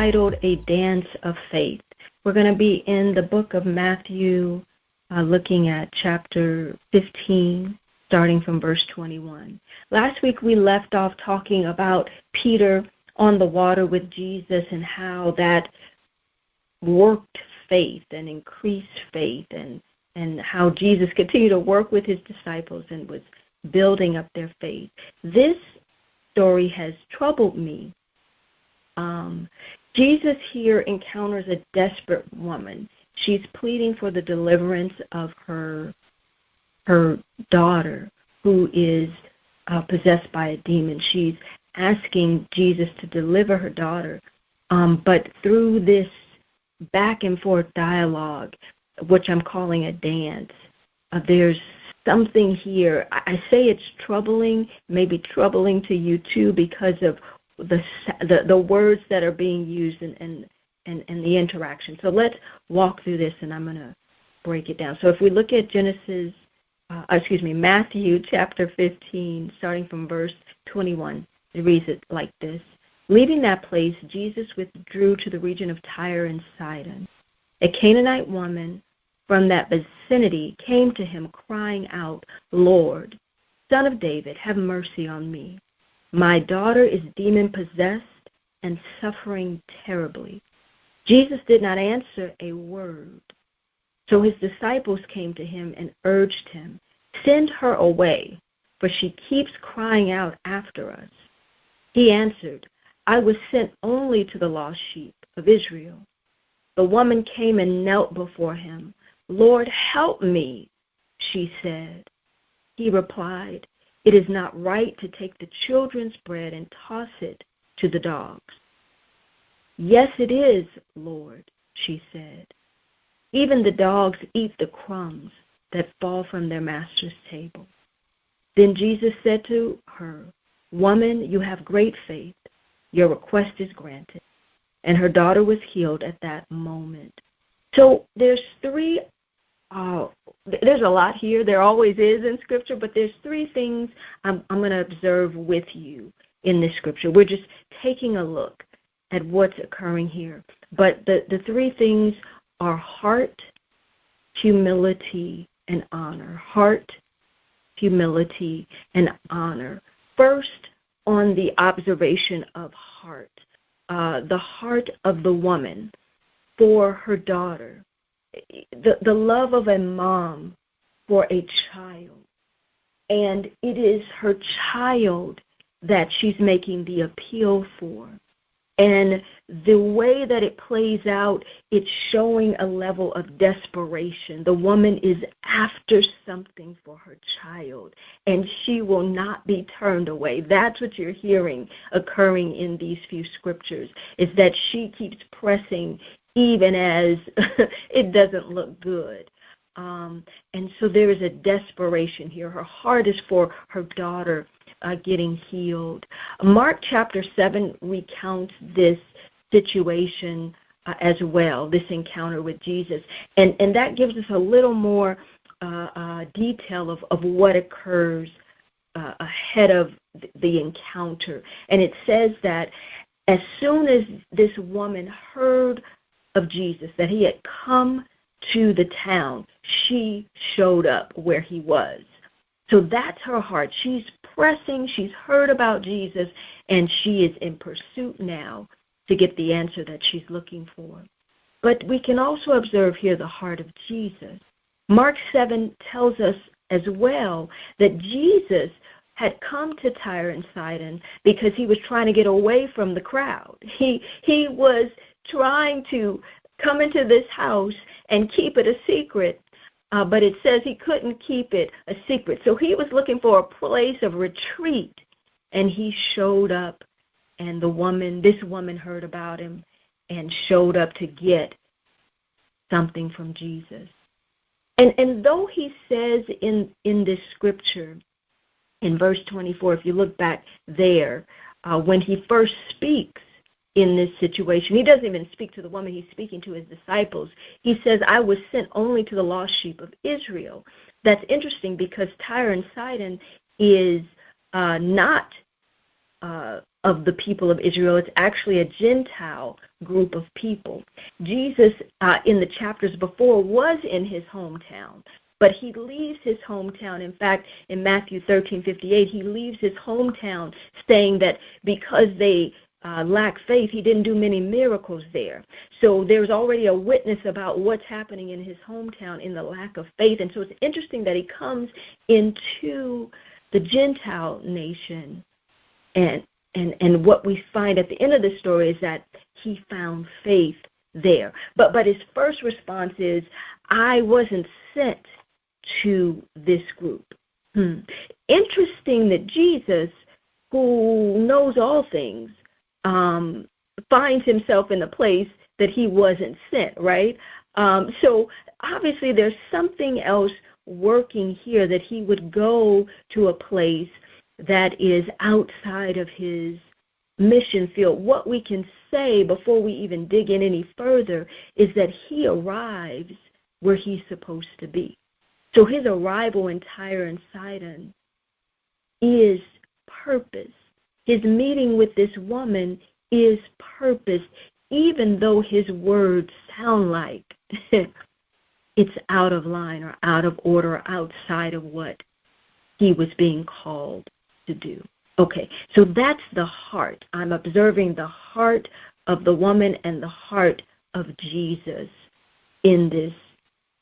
entitled A Dance of Faith. We're going to be in the book of Matthew, looking at chapter 15, starting from verse 21. Last week we left off talking about Peter on the water with Jesus and how that worked faith and increased faith, and how Jesus continued to work with his disciples and was building up their faith. This story has troubled me. Jesus here encounters a desperate woman. She's pleading for the deliverance of her daughter, who is possessed by a demon. She's asking Jesus to deliver her daughter, but through this back and forth dialogue, which I'm calling a dance, there's something here. I say it's troubling, maybe troubling to you too, because of the words that are being used and the interaction. So let's walk through this, and I'm going to break it down. So if we look at Matthew chapter 15, starting from verse 21, it reads it like this. Leaving that place, Jesus withdrew to the region of Tyre and Sidon. A Canaanite woman from that vicinity came to him crying out, "Lord, Son of David, have mercy on me. My daughter is demon-possessed and suffering terribly." Jesus did not answer a word. So his disciples came to him and urged him, "Send her away, for she keeps crying out after us." He answered, "I was sent only to the lost sheep of Israel." The woman came and knelt before him. "Lord, help me," she said. He replied, "It is not right to take the children's bread and toss it to the dogs." "Yes, it is, Lord," she said. "Even the dogs eat the crumbs that fall from their master's table." Then Jesus said to her, "Woman, you have great faith. Your request is granted." And her daughter was healed at that moment. So there's a lot here. There always is in Scripture, but there's three things I'm going to observe with you in this Scripture. We're just taking a look at what's occurring here. But the three things are heart, humility, and honor. Heart, humility, and honor. First, on the observation of heart, the heart of the woman for her daughter, the love of a mom for a child. And it is her child that she's making the appeal for. And the way that it plays out, it's showing a level of desperation. The woman is after something for her child, and she will not be turned away. That's what you're hearing occurring in these few scriptures, is that she keeps pressing even as it doesn't look good. And so there is a desperation here. Her heart is for her daughter getting healed. Mark chapter 7 recounts this situation as well, this encounter with Jesus. And that gives us a little more detail of what occurs ahead of the encounter. And it says that as soon as this woman heard of Jesus, that he had come to the town, she showed up where he was. So that's her heart. She's pressing, she's heard about Jesus, and she is in pursuit now to get the answer that she's looking for. But we can also observe here the heart of Jesus. Mark 7 tells us as well that Jesus had come to Tyre and Sidon because he was trying to get away from the crowd. He was trying to come into this house and keep it a secret, but it says he couldn't keep it a secret. So he was looking for a place of retreat, and he showed up, and this woman heard about him and showed up to get something from Jesus. And though he says in this scripture, in verse 24, if you look back there, when he first speaks in this situation, he doesn't even speak to the woman, he's speaking to his disciples. He says, "I was sent only to the lost sheep of Israel." That's interesting because Tyre and Sidon is not of the people of Israel. It's actually a Gentile group of people. Jesus, in the chapters before, was in his hometown, but he leaves his hometown. In fact, in Matthew 13:58, he leaves his hometown saying that because they lack faith, he didn't do many miracles there. So there's already a witness about what's happening in his hometown in the lack of faith. And so it's interesting that he comes into the Gentile nation, and what we find at the end of the story is that he found faith there. But his first response is, I wasn't sent to this group. Interesting that Jesus, who knows all things, finds himself in a place that he wasn't sent, right? So obviously there's something else working here, that he would go to a place that is outside of his mission field. What we can say before we even dig in any further is that he arrives where he's supposed to be. So his arrival in Tyre and Sidon is purpose. His meeting with this woman is purpose, even though his words sound like it's out of line or out of order or outside of what he was being called to do. Okay, so that's the heart. I'm observing the heart of the woman and the heart of Jesus in this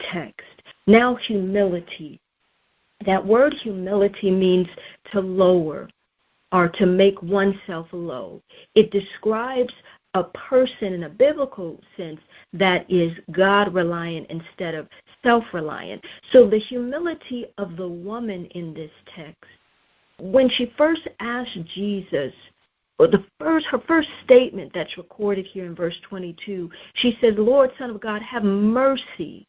text. Now, humility. That word humility means to lower or to make oneself low. It describes a person in a biblical sense that is God-reliant instead of self-reliant. So the humility of the woman in this text, when she first asked Jesus, or her first statement that's recorded here in verse 22, she says, Lord, Son of God, have mercy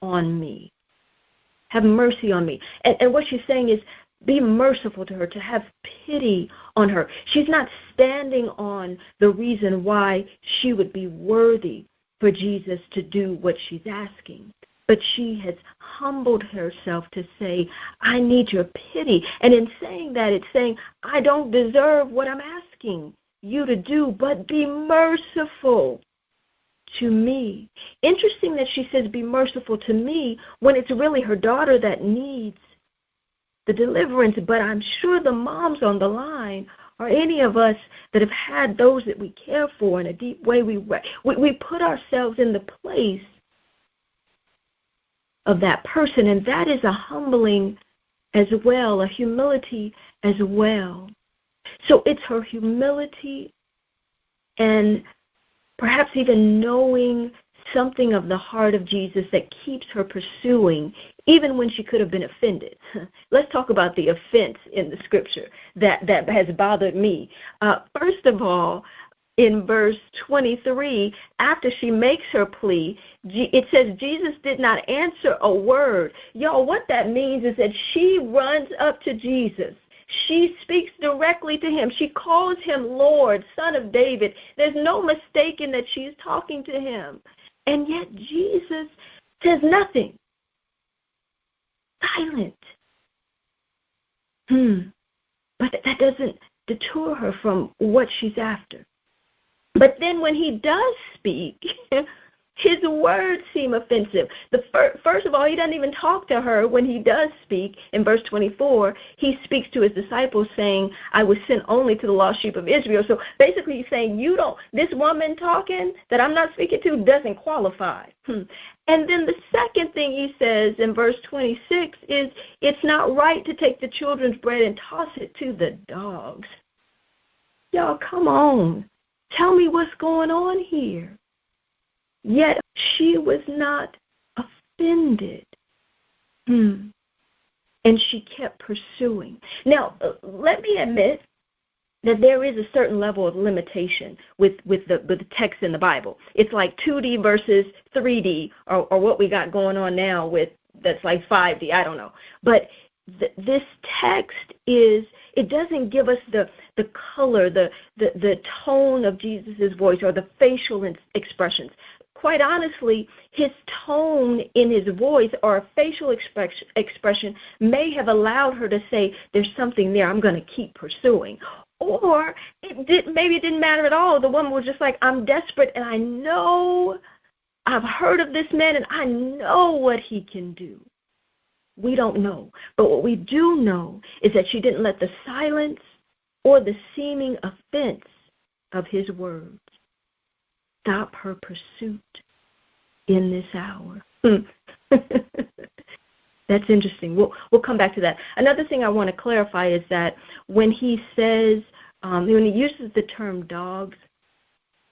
on me. Have mercy on me. And what she's saying is, be merciful to her, to have pity on her. She's not standing on the reason why she would be worthy for Jesus to do what she's asking. But she has humbled herself to say, I need your pity. And in saying that, it's saying, I don't deserve what I'm asking you to do, but be merciful to me. Interesting that she says, be merciful to me, when it's really her daughter that needs the deliverance. But I'm sure the moms on the line, or any of us that have had those that we care for in a deep way, we put ourselves in the place of that person, and that is a humbling as well, a humility as well. So it's her humility and perhaps even knowing something of the heart of Jesus that keeps her pursuing, even when she could have been offended. Let's talk about the offense in the scripture that has bothered me. First of all, in verse 23, after she makes her plea, it says Jesus did not answer a word. Y'all, what that means is that she runs up to Jesus. She speaks directly to him. She calls him Lord, Son of David. There's no mistaking that she's talking to him. And yet Jesus says nothing. Silent. But that doesn't deter her from what she's after. But then when he does speak, his words seem offensive. First of all, he doesn't even talk to her when he does speak. In verse 24, he speaks to his disciples saying, I was sent only to the lost sheep of Israel. So basically he's saying, this woman talking that I'm not speaking to doesn't qualify. And then the second thing he says in verse 26 is, it's not right to take the children's bread and toss it to the dogs. Y'all, come on. Tell me what's going on here. Yet she was not offended. And she kept pursuing. Now, let me admit that there is a certain level of limitation with the text in the Bible. It's like 2D versus 3D, or what we got going on now with that's like 5D, I don't know. But this text it doesn't give us the color, the tone of Jesus' voice or the facial expressions. Quite honestly, his tone in his voice or a facial expression may have allowed her to say, there's something there, I'm going to keep pursuing. Or maybe it didn't matter at all. The woman was just like, I'm desperate, and I know I've heard of this man, and I know what he can do. We don't know. But what we do know is that she didn't let the silence or the seeming offense of his words stop her pursuit in this hour. That's interesting. We'll come back to that. Another thing I want to clarify is that when he says, when he uses the term dogs,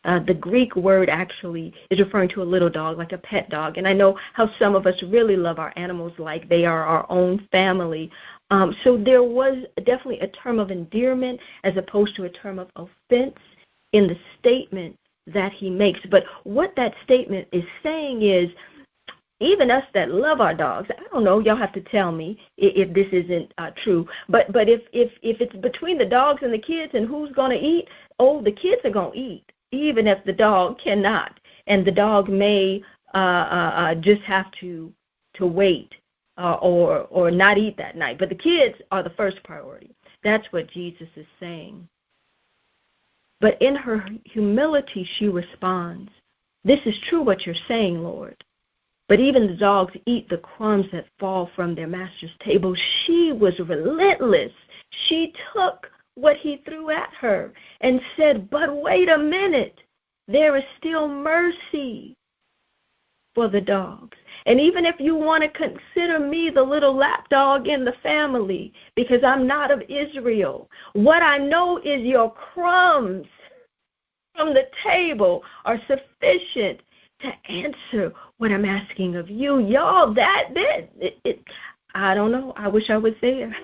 the Greek word actually is referring to a little dog, like a pet dog. And I know how some of us really love our animals like they are our own family. So there was definitely a term of endearment as opposed to a term of offense in the statement that he makes. But what that statement is saying is, even us that love our dogs, I don't know, y'all have to tell me if this isn't true, but if it's between the dogs and the kids and who's going to eat, the kids are going to eat, even if the dog cannot. And the dog may just have to wait or not eat that night. But the kids are the first priority. That's what Jesus is saying. But in her humility, she responds, this is true what you're saying, Lord. But even the dogs eat the crumbs that fall from their master's table. She was relentless. She took what he threw at her and said, but wait a minute, there is still mercy for the dogs. And even if you want to consider me the little lapdog in the family, because I'm not of Israel, what I know is your crumbs from the table are sufficient to answer what I'm asking of you. Y'all, I don't know. I wish I was there.